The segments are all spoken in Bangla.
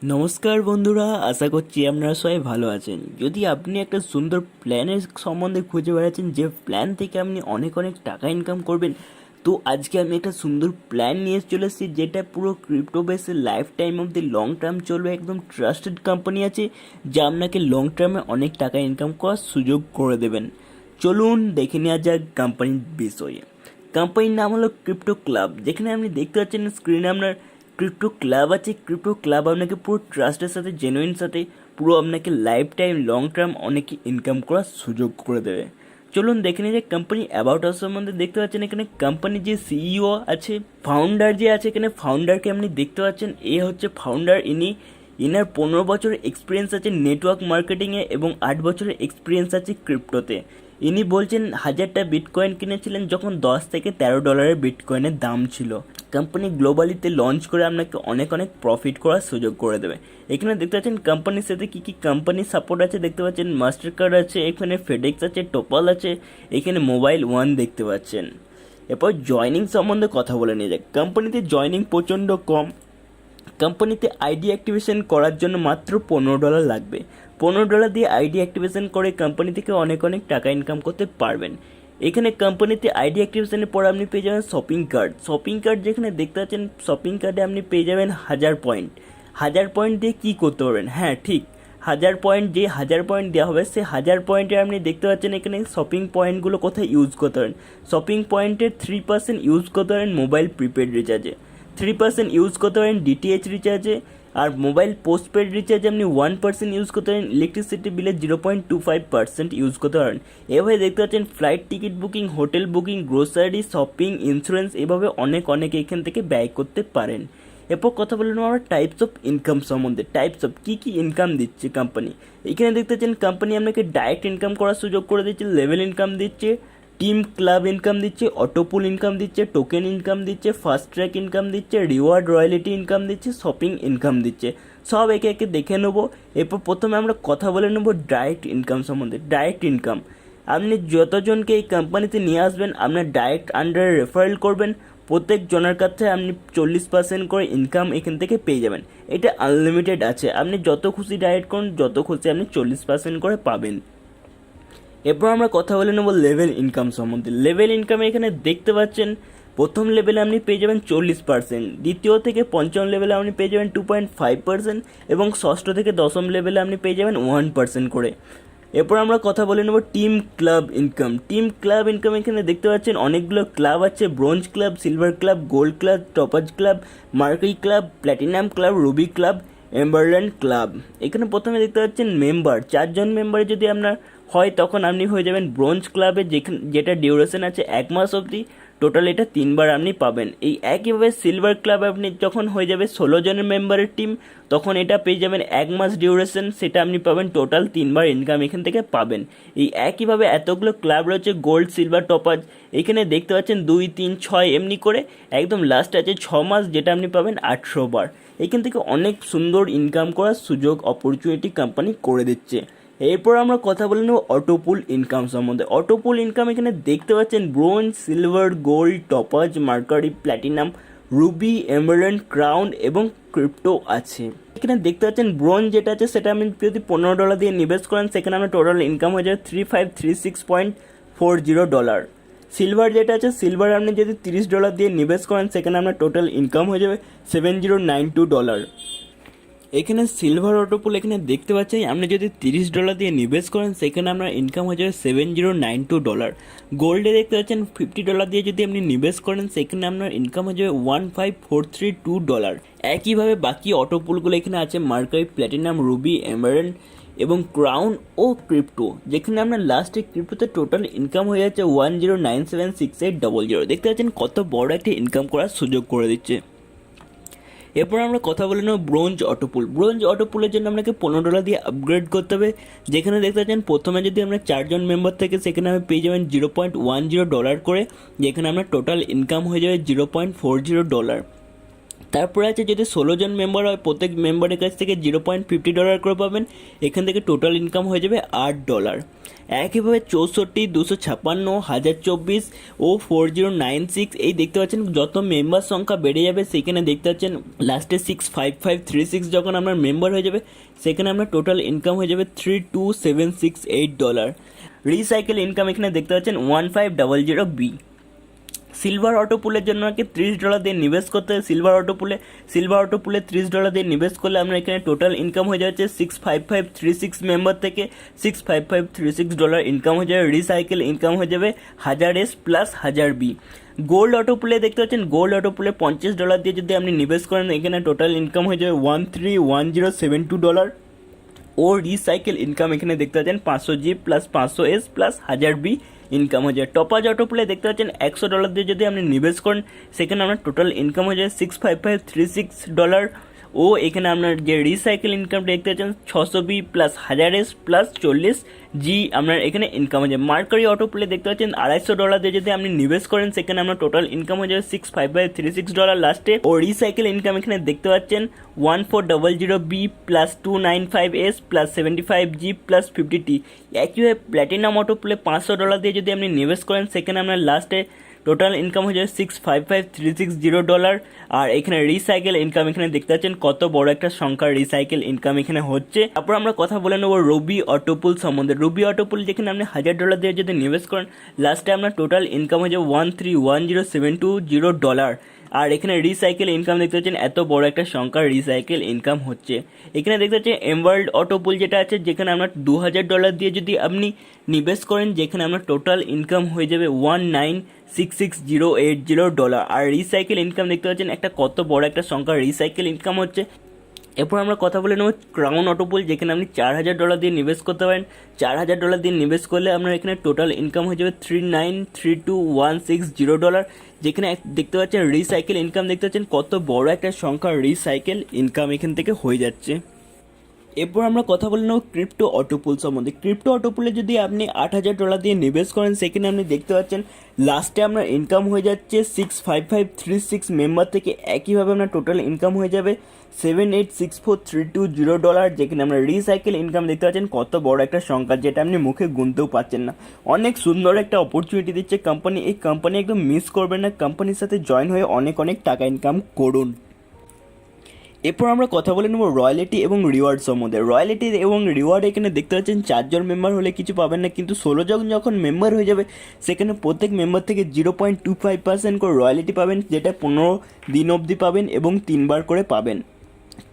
নমস্কার বন্ধুরা, আশা করছি আপনারা সবাই ভালো আছেন। যদি আপনি একটা সুন্দর প্ল্যানের সম্বন্ধে খুঁজে বেড়াচ্ছেন, যে প্ল্যান থেকে আপনি অনেক অনেক টাকা ইনকাম করবেন, তো আজকে আমি একটা সুন্দর প্ল্যান নিয়ে চলে এসেছি, যেটা পুরো ক্রিপ্টো বেসে লাইফ টাইম অবধি লং টার্ম চলবে। একদম ট্রাস্টেড কোম্পানি আছে, যা আপনাকে লং টার্মে অনেক টাকা ইনকাম করার সুযোগ করে দেবেন। চলুন দেখে নেওয়া যাক কোম্পানির বিষয়ে। কোম্পানির নাম হলো ক্রিপ্টো ক্লাব। যেখানে আপনি দেখতে পাচ্ছেন স্ক্রিনে আপনার ক্রিপ্টো ক্লাব আছে। ক্রিপ্টো ক্লাব আপনাকে পুরো ট্রাস্টের সাথে, জেনুইন সাথে পুরো আপনাকে লাইফ টাইম লং টার্ম অনেক ইনকাম করার সুযোগ করে দেবে। চলুন দেখে নিই যে কোম্পানি অ্যাবাউট আস সম্বন্ধে। দেখতে পাচ্ছেন এখানে কোম্পানির যে সিইও আছে, ফাউন্ডার যে আছে, এখানে ফাউন্ডারকে আপনি দেখতে পাচ্ছেন। এ হচ্ছে ফাউন্ডার। ইনার 15 বছরের এক্সপিরিয়েন্স আছে নেটওয়ার্ক মার্কেটিংয়ে এবং 8 বছরের এক্সপিরিয়েন্স আছে ক্রিপ্টোতে। ইনি বলছেন 1000টা বিটকয়েন কিনেছিলেন যখন $10 থেকে $13 বিটকয়েনের দাম ছিল। কোম্পানি গ্লোবালিতে লঞ্চ করে আপনাকে অনেক অনেক প্রফিট করার সুযোগ করে দেবে। এখানে দেখতে পাচ্ছেন কোম্পানির সাথে কী কী কোম্পানি সাপোর্ট আছে। দেখতে পাচ্ছেন মাস্টার কার্ড আছে, এখানে ফেডেক্স আছে, টোপাল আছে, এখানে মোবাইল ওয়ান দেখতে পাচ্ছেন। এরপর জয়নিং সম্বন্ধে কথা বলে নিয়ে যাক। কোম্পানিতে জয়নিং প্রচণ্ড কম। কোম্পানিতে আইডি অ্যাক্টিভেশন করার জন্য মাত্র $15 লাগবে। $15 দিয়ে আইডি অ্যাক্টিভেশন করে কোম্পানি থেকে অনেক অনেক টাকা ইনকাম করতে পারবেন। এখানে কোম্পানিতে আইডি অ্যাক্টিভেশনের পর আপনি পেয়ে যাবেন শপিং কার্ড। শপিং কার্ড যেখানে দেখতে পাচ্ছেন, শপিং কার্ডে আপনি পেয়ে যাবেন 1000 পয়েন্ট। 1000 পয়েন্ট দিয়ে কী করতে পারবেন? হ্যাঁ ঠিক, 1000 পয়েন্ট, যে 1000 পয়েন্ট দেওয়া হবে, সে 1000 পয়েন্টে আপনি দেখতে পাচ্ছেন এখানে শপিং পয়েন্টগুলো কোথায় ইউজ করতে পারেন। শপিং পয়েন্টের 3% ইউজ করতে পারেন মোবাইল প্রিপেড রিচার্জে, 3% ইউজ করতে পারেন ডিটিএইচ রিচার্জে, আর মোবাইল পোস্টপেড রিচার্জে আপনি 1% ইউজ করতে পারেন। ইলেকট্রিসিটি বিলে 0.25% ইউজ করতে পারেন। এভাবে দেখতে পাচ্ছেন flight ticket booking, hotel booking, grocery, shopping, insurance, এভাবে অনেক এখান থেকে ব্যয় করতে পারেন। এরপর কথা বলে নেব আমরা টাইপস অফ ইনকাম সম্বন্ধে। টাইপস অফ কী কী ইনকাম দিচ্ছে কোম্পানি। এখানে দেখতে পাচ্ছেন কোম্পানি আপনাকে ডাইরেক্ট ইনকাম করার সুযোগ করে দিচ্ছে, লেভেল ইনকাম দিচ্ছে, টিম ক্লাব ইনকাম দিচ্ছে, অটোপুল ইনকাম দিচ্ছে, টোকেন ইনকাম দিচ্ছে, ফাস্ট ট্র্যাক ইনকাম দিচ্ছে, রিওয়ার্ড রয়্যালিটি ইনকাম দিচ্ছে, শপিং ইনকাম দিচ্ছে। সব একে একে দেখে নেবো। এরপর প্রথমে আমরা কথা বলে নেব ডাইরেক্ট ইনকাম সম্বন্ধে। ডাইরেক্ট ইনকাম, আপনি যতজনকে এই কোম্পানিতে নিয়ে আসবেন, আপনার ডাইরেক্ট আন্ডারে রেফারেল করবেন, প্রত্যেক জনের কাছে আপনি 40% করে ইনকাম এখান থেকে পেয়ে যাবেন। এটা আনলিমিটেড আছে, আপনি যত খুশি ডাইরেক্ট করুন, যত খুশি আপনি 40% করে পাবেন। এরপর আমরা কথা বলে নেব লেভেল ইনকাম সম্বন্ধে। লেভেল ইনকামে এখানে দেখতে পাচ্ছেন প্রথম লেভেলে আপনি পেয়ে যাবেন 40%, দ্বিতীয় থেকে পঞ্চম লেভেলে আপনি পেয়ে যাবেন 2.5%, এবং ষষ্ঠ থেকে দশম লেভেলে আপনি পেয়ে যাবেন 1% করে। এরপর আমরা কথা বলে নেব team club income. Team club income এখানে দেখতে পাচ্ছেন অনেকগুলো ক্লাব আছে, bronze club, silver club, gold club, topaz club, marquee club, platinum club, ruby club, emerald club. এখানে প্রথমে দেখতে পাচ্ছেন মেম্বার, 4জন মেম্বারে যদি আপনার হয় তখন আপনি হয়ে যাবেন ব্রোঞ্জ ক্লাবে, যেটা ডিউরেশন আছে 1 মাস অবধি। টোটাল এটা 3বার আপনি পাবেন। এই একইভাবে সিলভার ক্লাবে আপনি যখন হয়ে যাবে 16 জনের মেম্বারের টিম, তখন এটা পেয়ে যাবেন 1 মাস ডিউরেশন, সেটা আপনি পাবেন টোটাল 3বার ইনকাম এখান থেকে পাবেন। এই একইভাবে এতগুলো ক্লাব রয়েছে, গোল্ড, সিলভার, টপাজ। এখানে দেখতে পাচ্ছেন 2, 3, 6 এমনি করে একদম লাস্ট আছে 6 মাস, যেটা আপনি পাবেন 800 বার। এখান থেকে অনেক সুন্দর ইনকাম করার সুযোগ অপরচুনিটি কোম্পানি করে দিচ্ছে। এরপর আমরা কথা বলে নেব অটোপুল ইনকাম সম্বন্ধে। অটোপুল ইনকাম এখানে দেখতে পাচ্ছেন bronze, silver, gold, topaz, mercury, platinum, Ruby, Emerald, crown এবং ক্রিপ্টো আছে। এখানে দেখতে পাচ্ছেন ব্রোঞ্জ যেটা আছে, সেটা আপনি যদি $15 দিয়ে নিবেশ করেন, সেখানে আপনার টোটাল ইনকাম হয়ে যাবে $3536.40। সিলভার যেটা আছে, সিলভার আপনি যদি $30 দিয়ে নিবেশ করেন, সেখানে আপনার টোটাল ইনকাম হয়ে যাবে $7092। এখানে সিলভার অটোপুল এখানে দেখতে পাচ্ছেন আপনি যদি $30 দিয়ে নিবেশ করেন, সেখানে আপনার ইনকাম হয়ে যাবে $7092। গোল্ডে দেখতে পাচ্ছেন $50 দিয়ে যদি আপনি নিবেশ করেন, সেখানে আপনার ইনকাম হয়ে যাবে $15432। একইভাবে বাকি অটোপুলগুলো এখানে আছে মার্কারি, প্ল্যাটিনাম, রুবি, এমারাল্ড এবং ক্রাউন ও ক্রিপ্টো, যেখানে আপনার লাস্টে ক্রিপ্টোতে টোটাল ইনকাম হয়ে যাচ্ছে $10976800। দেখতে পাচ্ছেন কত বড় একটা ইনকাম করার সুযোগ করে দিচ্ছে। এরপর আমরা কথা বলে নেব ব্রোঞ্জ অটোপুল। ব্রোঞ্জ অটোপুলের জন্য আপনাকে $15 দিয়ে আপগ্রেড করতে হবে। যেখানে দেখতে পাচ্ছেন প্রথমে যদি আমরা 4জন মেম্বার থেকে, সেখানে আমি পেয়ে যাবেন $0.10 করে, যেখানে আপনার টোটাল ইনকাম হয়ে যাবে $0.40। তারপরে আছে যদি 16 জন মেম্বার হয় প্রত্যেক মেম্বারের কাছ থেকে $0.50 করে পাবেন। এখান থেকে টোটাল ইনকাম হয়ে যাবে $8। একইভাবে 64, 256, 1024 ও 4096 এই দেখতে পাচ্ছেন যত মেম্বার সংখ্যা বেড়ে যাবে সেখানে দেখতে পাচ্ছেন লাস্টে 65536 যখন আপনার মেম্বার হয়ে যাবে সেখানে আপনার টোটাল ইনকাম হয়ে যাবে $32768। রিসাইকেল ইনকাম এখানে দেখতে পাচ্ছেন 1500B। সিলভার অটো পুলের জন্য আমাকে $30 দিয়ে নিবেশ করতে হবে। সিলভার অটো পুলে $30 দিয়ে নিবেশ করলে আমরা এখানে টোটাল ইনকাম হয়ে যাচ্ছে 65536 মেম্বার থেকে $65536 ইনকাম হয়ে যাবে। রিসাইকেল ইনকাম হয়ে যাবে 1000S plus 1000B। Gold auto পুলে দেখতে পাচ্ছেন গোল্ড অটো পুলে $50 দিয়ে যদি আপনি নিবেশ করেন এখানে টোটাল ইনকাম হয়ে যাবে $131072। ও রিসাইকেল ইনকাম এখানে দেখতে পাচ্ছেন 500G plus 500S plus 1000B income হয়ে যায়। টপাজ অটো প্লে দেখতে পাচ্ছেন $100 দিয়ে যদি আপনি নিবেশ করেন সেখানে আপনার টোটাল ইনকাম হয়ে যায় $65536। ও এখানে আপনার যে রিসাইকেল ইনকাম দেখতে পাচ্ছেন 600B plus 1000S plus 40G আপনার এখানে ইনকাম হয়ে যায়। মার্কারি অটো প্লে দেখতে পাচ্ছেন $250 দিয়ে যদি আপনি নিবেশ করেন সেখানে আপনার টোটাল ইনকাম হয়ে যাবে $65536 লাস্টে। ও রিসাইকেল ইনকাম এখানে দেখতে পাচ্ছেন 1400B plus 295S plus 75G plus 50T। একইভাবে প্ল্যাটিনাম অটো প্লে $500 দিয়ে যদি আপনি নিবেশ করেন সেখানে আপনার লাস্টে টোটাল ইনকাম হয়ে যাবে $655,360। আর এখানে রিসাইকেল ইনকাম এখানে দেখতে পাচ্ছেন কত বড় একটা সংখ্যার রিসাইকেল ইনকাম এখানে হচ্ছে। তারপর আমরা কথা বলে নেবো রুবি অটোপুল সম্বন্ধে। রুবি অটোপুল যেখানে আপনি $1000 দিয়ে যদি নিবেশ করেন লাস্টে আপনার টোটাল ইনকাম হয়ে যাবে $1310,720। আর এখানে রিসাইকেল ইনকাম দেখতে পাচ্ছেন এত বড় একটা সংখ্যার রিসাইকেল ইনকাম হচ্ছে। এখানে দেখতে পাচ্ছেন এমওয়ার্ল্ড অটোপুল যেটা আছে যেখানে আপনার $2000 দিয়ে যদি আপনি নিবেশ করেন যেখানে আপনার টোটাল ইনকাম হয়ে যাবে $19,66080। আর রিসাইকেল ইনকাম দেখতে পাচ্ছেন একটা কত বড় একটা সংখ্যার রিসাইকেল ইনকাম হচ্ছে। এরপর আমরা কথা বলে নেব ক্রাউন অটোপুল যেখানে আপনি $4000 দিয়ে নিবেশ করতে পারেন। $4000 দিয়ে নিবেশ করলে আপনার এখানে টোটাল ইনকাম হয়ে যাবে $39,32,160। যেখানে দেখতে পাচ্ছেন রিসাইকেল ইনকাম দেখতে পাচ্ছেন কত বড় একটা সংখ্যার রিসাইকেল ইনকাম এখান থেকে হয়ে যাচ্ছে। এরপর আমরা কথা বলে নেব ক্রিপ্টো অটোপুল সম্বন্ধে। ক্রিপ্টো অটোপুলে যদি আপনি $8000 দিয়ে নিবেশ করেন সেখানে আপনি দেখতে পাচ্ছেন লাস্টে আপনার ইনকাম হয়ে যাচ্ছে 65536 মেম্বার থেকে। একইভাবে আপনার টোটাল ইনকাম হয়ে যাবে $7864320। যেখানে আমরা রিসাইকেল ইনকাম দেখতে পাচ্ছেন কত বড় একটা সংখ্যা যেটা আপনি মুখে গুনতেও পাচ্ছেন না। অনেক সুন্দর একটা অপরচুনিটি দিচ্ছে কোম্পানি। এই কোম্পানি একদম মিস করবেন না, কোম্পানির সাথে জয়েন হয়ে অনেক টাকা ইনকাম করুন। এরপর আমরা কথা বলে নেব রয়্যালিটি এবং রিওয়ার্ড সম্বন্ধে। রয়্যালিটি এবং রিওয়ার্ড এখানে দেখতে পাচ্ছেন 4 জন মেম্বার হলে কিছু পাবেন না, কিন্তু 16 জন যখন মেম্বার হয়ে যাবে সেখানে প্রত্যেক মেম্বার থেকে 0.25% করে রয়্যালিটি পাবেন, যেটা 15 দিন অবধি পাবেন এবং 3 বার করে পাবেন।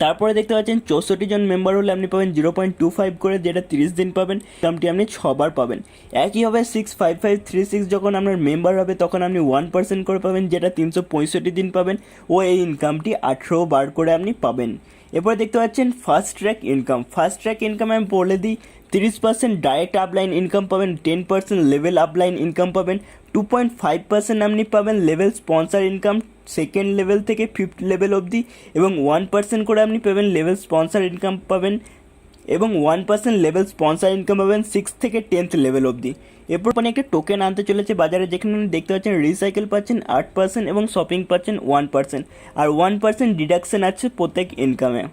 তারপরে দেখতে পাচ্ছেন 64 জন মেম্বার হলে আপনি পাবেন 0.25 করে, যেটা 30 দিন পাবেন। দামটি আপনি 6 বার পাবেন। একইভাবে 65536 যখন আপনার মেম্বার হবে তখন আপনি 1% করে পাবেন, যেটা 365 দিন পাবেন ও এই ইনকামটি 18 বার করে আপনি পাবেন। এরপরে দেখতে পাচ্ছেন fast track income. Fast track income আমি বলে দিই 30% ডাইরেক্ট আপলাইন ইনকাম পাবেন, 10% লেভেল আপলাইন ইনকাম পাবেন, 2.5% আপনি পাবেন level sponsor income second level থেকে 5th লেভেল অবধি, এবং 1% করে আপনি পাবেন লেভেল স্পন্সার ইনকাম পাবেন, এবং 1% লেভেল স্পন্সার ইনকাম পাবেন 6 থেকে 10th লেভেল অবধি। এরপর আপনি একটা টোকেন আনতে চলেছে বাজারে, যেখানে আপনি দেখতে পাচ্ছেন রিসাইকেল পাচ্ছেন 8% এবং শপিং পাচ্ছেন 1%, আর 1% ডিডাকশন আছে প্রত্যেক ইনকামে,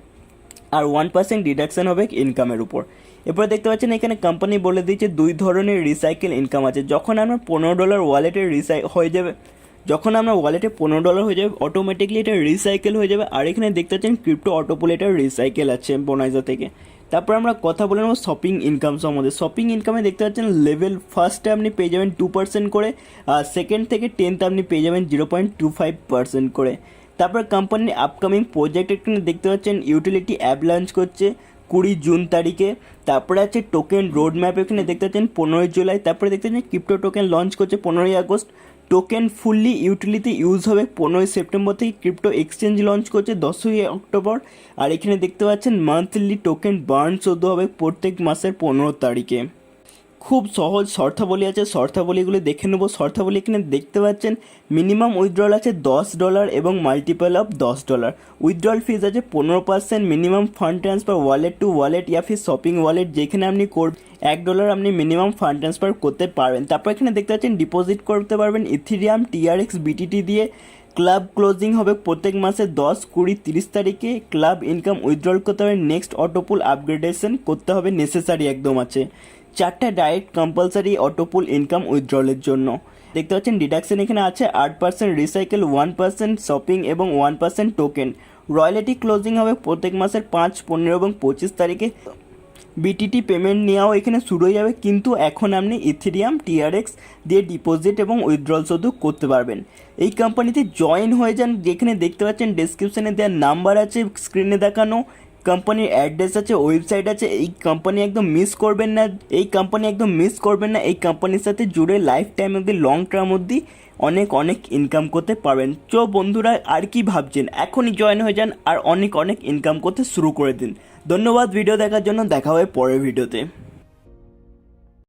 আর 1% ডিডাকশন হবে ইনকামের উপর। এরপর দেখতে পাচ্ছেন এখানে কোম্পানি বলে দিয়েছে 2 ধরনের রিসাইকেল ইনকাম আছে। যখন আপনার $15 ওয়ালেটে হয়ে যাবে, যখন আপনার ওয়ালেটে $15 হয়ে যাবে অটোমেটিকলি এটা রিসাইকেল হয়ে যাবে। আর এখানে দেখতে পাচ্ছেন ক্রিপ্টো অটোপুল এটা রিসাইকেল আছে বোনাইজার থেকে। তারপর আমরা কথা বলে নেব শপিং ইনকাম সম্বন্ধে। শপিং ইনকামে দেখতে পাচ্ছেন লেভেল ফার্স্টে আপনি পেয়ে যাবেন 2% করে, আর সেকেন্ড থেকে 10th আপনি পেয়ে যাবেন 0.25% করে। তারপর কোম্পানির আপকামিং প্রজেক্ট এখানে দেখতে পাচ্ছেন ইউটিলিটি অ্যাপ লঞ্চ করছে 20 জুন তারিখে। তারপরে আছে টোকেন রোড ম্যাপ এখানে দেখতে পাচ্ছেন 15 জুলাই। তারপরে দেখতে পাচ্ছেন ক্রিপ্টো টোকেন লঞ্চ করছে 15 August. Token fully utility use হবে 15 সেপ্টেম্বর থেকে। ক্রিপ্টো এক্সচেঞ্জ লঞ্চ করছে 10 অক্টোবর। আর এখানে দেখতে পাচ্ছেন মান্থলি টোকেন বার্ন 14 হবে প্রত্যেক মাসের 15 তারিখে। খুব সহজ শর্তাবলী আছে, শর্তাবলীগুলো দেখে নেব। শর্তাবলী এখানে দেখতে পাচ্ছেন মিনিমাম উইথড্রল আছে $10 এবং মাল্টিপল অফ $10। উইথড্রল ফিজ আছে 15%। Minimum fund transfer wallet to wallet ইয়া ফির শপিং ওয়ালেট, যেখানে আপনি $1 আপনি মিনিমাম ফান্ড ট্রান্সফার করতে পারবেন। তারপর এখানে দেখতে পাচ্ছেন ডিপোজিট করতে পারবেন ইথেরিয়াম, TRX, BTT দিয়ে। ক্লাব ক্লোজিং হবে প্রত্যেক মাসে 10, 20, 30 তারিখে। ক্লাব ইনকাম উইথড্রল করতে হবে, নেক্সট অটোপুল আপগ্রেডেশন করতে হবে, নেসেসারি একদম আছে। 4টা ডাইরেক্ট কম্পালসারি অটোপুল ইনকাম উইথড্রলের জন্য। দেখতে পাচ্ছেন ডিডাকশন এখানে আছে 8% রিসাইকেল, 1% শপিং এবং 1% টোকেন। রয়্যালিটি ক্লোজিং হবে প্রত্যেক মাসের 5, 15 এবং 25 তারিখে। বিটিটি পেমেন্ট নেওয়াও এখানে শুরু হয়ে যাবে, কিন্তু এখন আপনি ইথেরিয়াম, টিআরএক্স দিয়ে ডিপোজিট এবং উইথড্রল শুধু করতে পারবেন। এই কোম্পানিতে জয়েন হয়ে যান, যেখানে দেখতে পাচ্ছেন ডেসক্রিপশনে দেওয়ার নাম্বার আছে, স্ক্রিনে দেখানো কোম্পানির অ্যাড্রেস আছে, ওয়েবসাইট আছে। এই কোম্পানি একদম মিস করবেন না, এই কোম্পানির সাথে জুড়ে লাইফ টাইম অবধি, লং টার্ম অবধি অনেক ইনকাম করতে পারবেন। তো বন্ধুরা, আর কি ভাবছেন, এখনই জয়েন হয়ে যান আর অনেক ইনকাম করতে শুরু করে দিন। ধন্যবাদ ভিডিও দেখার জন্য, দেখা হবে পরের ভিডিওতে।